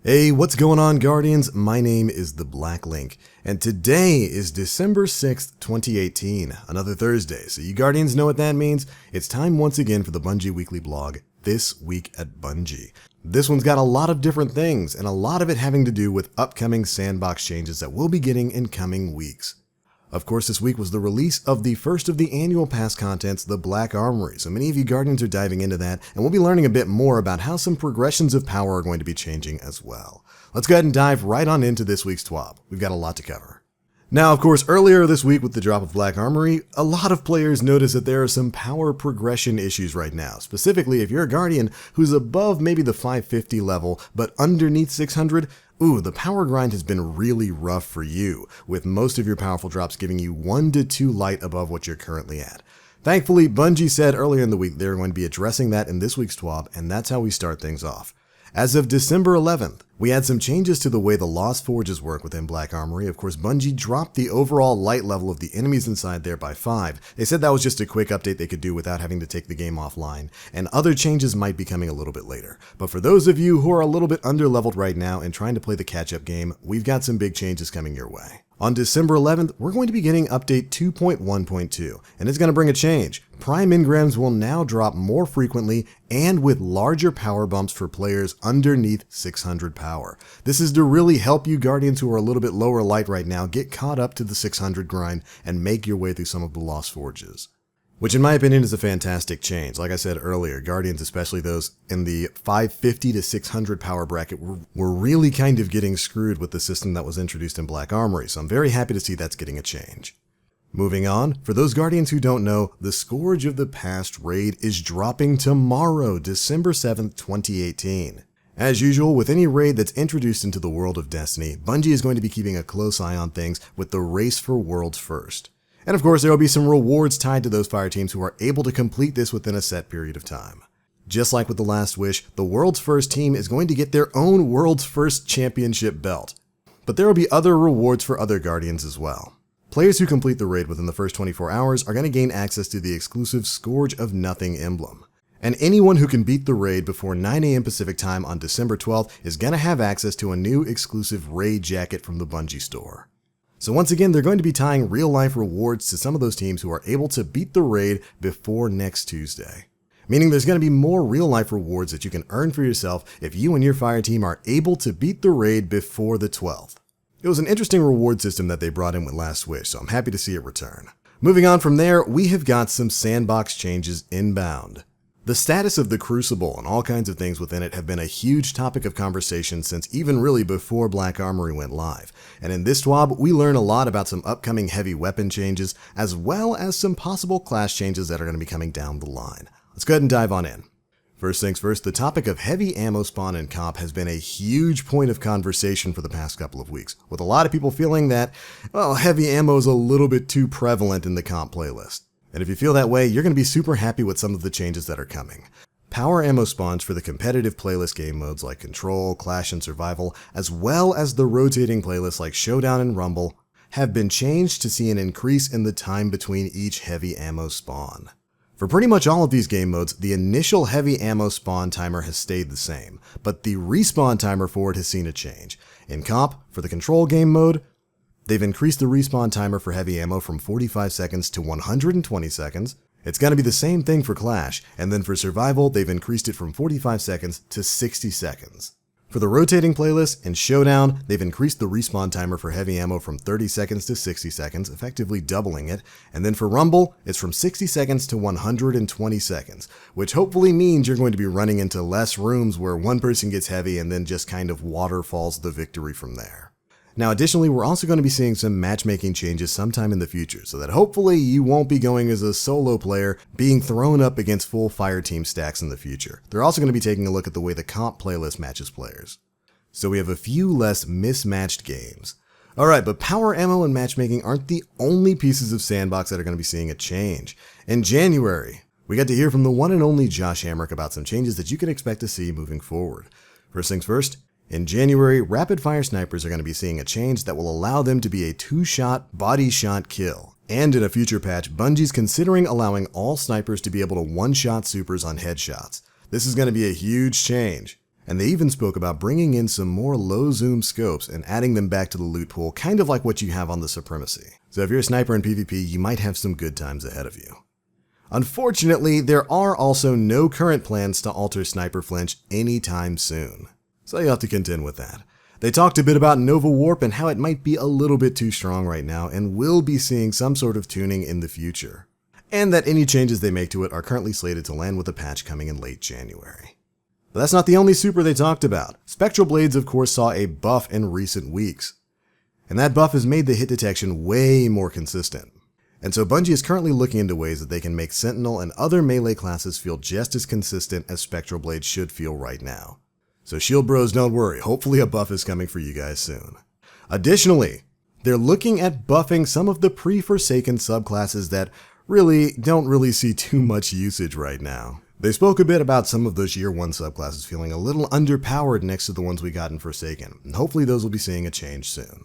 Hey, what's going on, Guardians? My name is the Black Link, and today is December 6th, 2018, another Thursday. So you Guardians know what that means. It's time once again for the Bungie Weekly Blog, This Week at Bungie. This one's got a lot of different things, and a lot of it having to do with upcoming sandbox changes that we'll be getting in coming weeks. Of course, this week was the release of the first of the annual pass contents, the Black Armory, so many of you Guardians are diving into that, and we'll be learning a bit more about how some progressions of power are going to be changing as well. Let's go ahead and dive right on into this week's TWAB. We've got a lot to cover. Now, of course, earlier this week with the drop of Black Armory, a lot of players noticed that there are some power progression issues right now. Specifically, if you're a Guardian who's above maybe the 550 level, but underneath 600, the power grind has been really rough for you, with most of your powerful drops giving you 1 to 2 light above what you're currently at. Thankfully, Bungie said earlier in the week they're going to be addressing that in this week's TWAB, and that's how we start things off. As of December 11th, we had some changes to the way the Lost Forges work within Black Armory. Of course, Bungie dropped the overall light level of the enemies inside there by 5. They said that was just a quick update they could do without having to take the game offline, and other changes might be coming a little bit later. But for those of you who are a little bit underleveled right now and trying to play the catch-up game, we've got some big changes coming your way. On December 11th, we're going to be getting update 2.1.2, and it's going to bring a change. Prime engrams will now drop more frequently and with larger power bumps for players underneath 600 power. This is to really help you Guardians who are a little bit lower light right now get caught up to the 600 grind and make your way through some of the Lost Forges. Which in my opinion is a fantastic change. Like I said earlier, Guardians, especially those in the 550 to 600 power bracket, were really kind of getting screwed with the system that was introduced in Black Armory, so I'm very happy to see that's getting a change. Moving on, for those Guardians who don't know, the Scourge of the Past raid is dropping tomorrow, December 7th, 2018. As usual, with any raid that's introduced into the world of Destiny, Bungie is going to be keeping a close eye on things with the race for Worlds First. And of course, there will be some rewards tied to those fire teams who are able to complete this within a set period of time. Just like with the Last Wish, the World's First team is going to get their own World's First Championship belt. But there will be other rewards for other Guardians as well. Players who complete the raid within the first 24 hours are going to gain access to the exclusive Scourge of Nothing emblem. And anyone who can beat the raid before 9 AM Pacific time on December 12th is going to have access to a new exclusive raid jacket from the Bungie store. So once again, they're going to be tying real-life rewards to some of those teams who are able to beat the raid before next Tuesday. Meaning there's going to be more real-life rewards that you can earn for yourself if you and your fire team are able to beat the raid before the 12th. It was an interesting reward system that they brought in with Last Wish, so I'm happy to see it return. Moving on from there, we have got some sandbox changes inbound. The status of the Crucible and all kinds of things within it have been a huge topic of conversation since even really before Black Armory went live. And in this TWAB, we learn a lot about some upcoming heavy weapon changes, as well as some possible class changes that are going to be coming down the line. Let's go ahead and dive on in. First things first, the topic of heavy ammo spawn in comp has been a huge point of conversation for the past couple of weeks, with a lot of people feeling that, well, heavy ammo is a little bit too prevalent in the comp playlist. And if you feel that way, you're going to be super happy with some of the changes that are coming. Power ammo spawns for the competitive playlist game modes like Control, Clash, and Survival, as well as the rotating playlists like Showdown and Rumble, have been changed to see an increase in the time between each heavy ammo spawn. For pretty much all of these game modes, the initial heavy ammo spawn timer has stayed the same, but the respawn timer for it has seen a change. In comp, for the Control game mode, they've increased the respawn timer for heavy ammo from 45 seconds to 120 seconds. It's going to be the same thing for Clash, and then for Survival, they've increased it from 45 seconds to 60 seconds. For the rotating playlist and Showdown, they've increased the respawn timer for heavy ammo from 30 seconds to 60 seconds, effectively doubling it. And then for Rumble, it's from 60 seconds to 120 seconds, which hopefully means you're going to be running into less rooms where one person gets heavy and then just kind of waterfalls the victory from there. Now additionally, we're also going to be seeing some matchmaking changes sometime in the future, so that hopefully you won't be going as a solo player being thrown up against full fire team stacks in the future. They're also going to be taking a look at the way the comp playlist matches players. So we have a few less mismatched games. Alright, but power ammo and matchmaking aren't the only pieces of sandbox that are going to be seeing a change. In January, we got to hear from the one and only Josh Hamrick about some changes that you can expect to see moving forward. First things first, in January, rapid-fire snipers are going to be seeing a change that will allow them to be a 2-shot body shot kill. And in a future patch, Bungie's considering allowing all snipers to be able to one-shot supers on headshots. This is going to be a huge change. And they even spoke about bringing in some more low zoom scopes and adding them back to the loot pool, kind of like what you have on the Supremacy. So if you're a sniper in PvP, you might have some good times ahead of you. Unfortunately, there are also no current plans to alter Sniper Flinch anytime soon. So you'll have to contend with that. They talked a bit about Nova Warp and how it might be a little bit too strong right now and will be seeing some sort of tuning in the future. And that any changes they make to it are currently slated to land with a patch coming in late January. But that's not the only super they talked about. Spectral Blades, of course, saw a buff in recent weeks. And that buff has made the hit detection way more consistent. And so Bungie is currently looking into ways that they can make Sentinel and other melee classes feel just as consistent as Spectral Blades should feel right now. So Shield Bros, don't worry, hopefully a buff is coming for you guys soon. Additionally, they're looking at buffing some of the pre-Forsaken subclasses that don't really see too much usage right now. They spoke a bit about some of those Year 1 subclasses feeling a little underpowered next to the ones we got in Forsaken, and hopefully those will be seeing a change soon.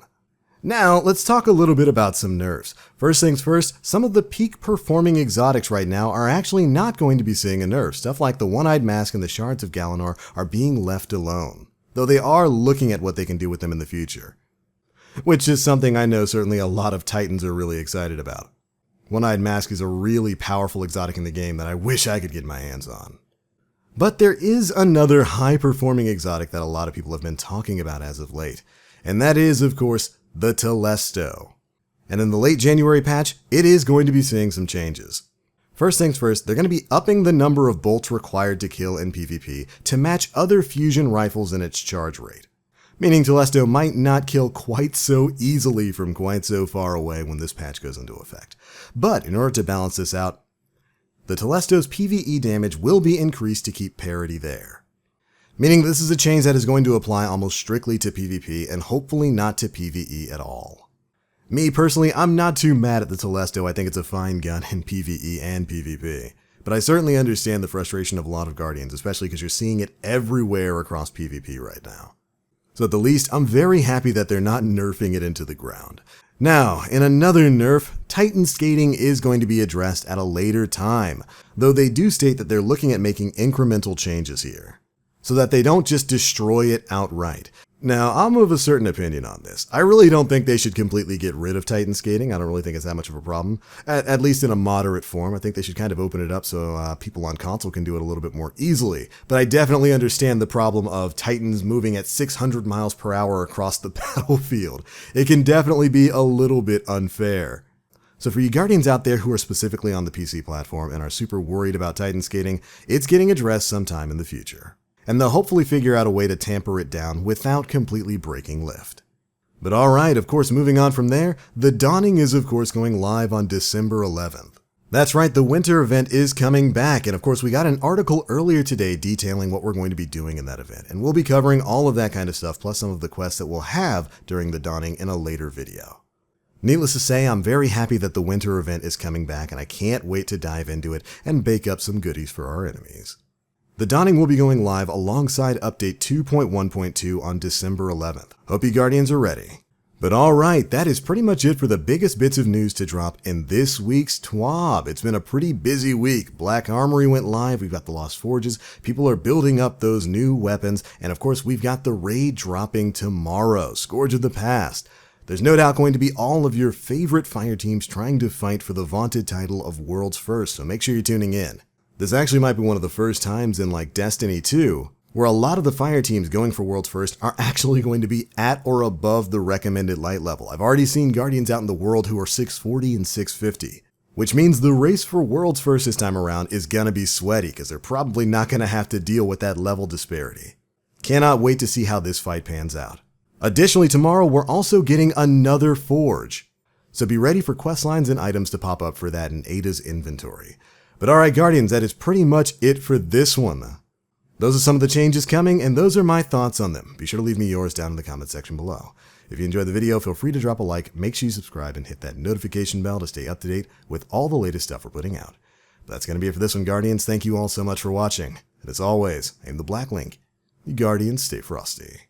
Now, let's talk a little bit about some nerfs. First things first, some of the peak performing exotics right now are actually not going to be seeing a nerf. Stuff like the One-Eyed Mask and the Shards of Galanor are being left alone, though they are looking at what they can do with them in the future. Which is something I know certainly a lot of Titans are really excited about. One-Eyed Mask is a really powerful exotic in the game that I wish I could get my hands on. But there is another high-performing exotic that a lot of people have been talking about as of late, and that is, of course, the Telesto. And in the late January patch, it is going to be seeing some changes. First things first, they're going to be upping the number of bolts required to kill in PvP to match other fusion rifles in its charge rate. Meaning Telesto might not kill quite so easily from quite so far away when this patch goes into effect. But in order to balance this out, the Telesto's PvE damage will be increased to keep parity there. Meaning this is a change that is going to apply almost strictly to PvP and hopefully not to PvE at all. Me personally, I'm not too mad at the Telesto. I think it's a fine gun in PvE and PvP. But I certainly understand the frustration of a lot of Guardians, especially because you're seeing it everywhere across PvP right now. So at the least, I'm very happy that they're not nerfing it into the ground. Now, in another nerf, Titan Skating is going to be addressed at a later time, though they do state that they're looking at making incremental changes here, so that they don't just destroy it outright. Now, I'm of a certain opinion on this. I really don't think they should completely get rid of Titan Skating. I don't really think it's that much of a problem, at least in a moderate form. I think they should kind of open it up so people on console can do it a little bit more easily. But I definitely understand the problem of Titans moving at 600 miles per hour across the battlefield. It can definitely be a little bit unfair. So for you Guardians out there who are specifically on the PC platform and are super worried about Titan Skating, it's getting addressed sometime in the future. And they'll hopefully figure out a way to tamper it down without completely breaking lift. But alright, of course, moving on from there, the Dawning is of course going live on December 11th. That's right, the winter event is coming back, and of course we got an article earlier today detailing what we're going to be doing in that event, and we'll be covering all of that kind of stuff, plus some of the quests that we'll have during the Dawning in a later video. Needless to say, I'm very happy that the winter event is coming back, and I can't wait to dive into it and bake up some goodies for our enemies. The Dawning will be going live alongside update 2.1.2 on December 11th. Hope you Guardians are ready. But alright, that is pretty much it for the biggest bits of news to drop in this week's TWAB. It's been a pretty busy week. Black Armory went live, we've got the Lost Forges, people are building up those new weapons, and of course we've got the raid dropping tomorrow, Scourge of the Past. There's no doubt going to be all of your favorite fire teams trying to fight for the vaunted title of World's First, so make sure you're tuning in. This actually might be one of the first times in like Destiny 2 where a lot of the fire teams going for World's First are actually going to be at or above the recommended light level. I've already seen Guardians out in the world who are 640 and 650, which means the race for World's First this time around is gonna be sweaty because they're probably not gonna have to deal with that level disparity. Cannot wait to see how this fight pans out. Additionally, tomorrow we're also getting another Forge, so be ready for quest lines and items to pop up for that in Ada's inventory. But alright Guardians, that is pretty much it for this one. Those are some of the changes coming, and those are my thoughts on them. Be sure to leave me yours down in the comment section below. If you enjoyed the video, feel free to drop a like, make sure you subscribe, and hit that notification bell to stay up to date with all the latest stuff we're putting out. But that's going to be it for this one, Guardians. Thank you all so much for watching. And as always, I'm the Black Link. You Guardians, stay frosty.